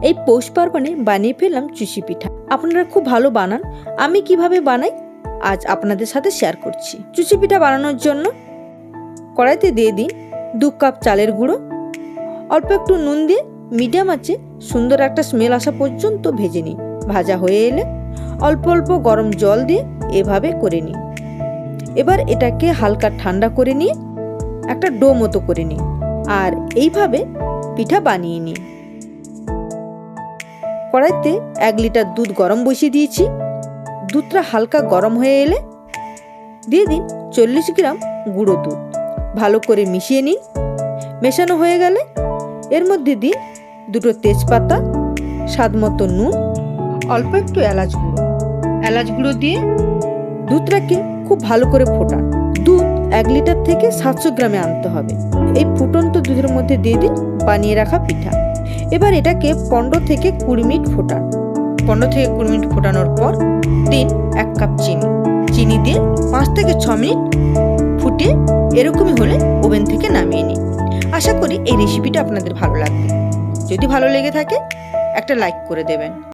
এই পৌষ পার্বণে বানিয়ে ফেললাম চুষি পিঠা। আপনারা খুব ভালো বানান, আমি কিভাবে বানাই আজ আপনাদের সাথে শেয়ার করছি। চুষি পিঠা বানানোর জন্য কড়াইতে দিয়ে দিন 2 কাপ চালের গুঁড়ো, অল্প একটু নুন দিয়ে মিডিয়াম আঁচে সুন্দর একটা স্মেল আসা পর্যন্ত ভেজে নিন। ভাজা হয়ে এলে অল্প অল্প গরম জল দিয়ে এভাবে করে নিন। এবার এটাকে হালকা ঠান্ডা করে নিয়ে একটা ডো মতো করে নিন আর এইভাবে পিঠা বানিয়ে নিন। কড়াইতে 1 লিটার দুধ গরম বসিয়ে দিয়েছি। দুধটা হালকা গরম হয়ে এলে দিয়ে দিন 40 গ্রাম গুঁড়ো দুধ। ভালো করে মিশিয়ে নিন। মেশানো হয়ে গেলে এর মধ্যে দিন 2 তেজপাতা, স্বাদ মতো নুন, অল্প একটু এলাচ গুঁড়ো দিয়ে দুধটাকে খুব ভালো করে ফোটান। দুধ 1 লিটার থেকে 700 গ্রামে আনতে হবে। এই ফুটন্ত দুধের মধ্যে দিয়ে দিন বানিয়ে রাখা পিঠা। এবার এটাকে 15 থেকে 20 মিনিট ফোটান। 15 থেকে 20 মিনিট ফোটানোর পর দিন 1 কাপ চিনি দিয়ে 5 থেকে 6 মিনিট ফুটিয়ে এরকমই হলে ওভেন থেকে নামিয়ে নিন। আশা করি এই রেসিপিটা আপনাদের ভালো লাগবে। যদি ভালো লেগে থাকে একটা লাইক করে দেবেন।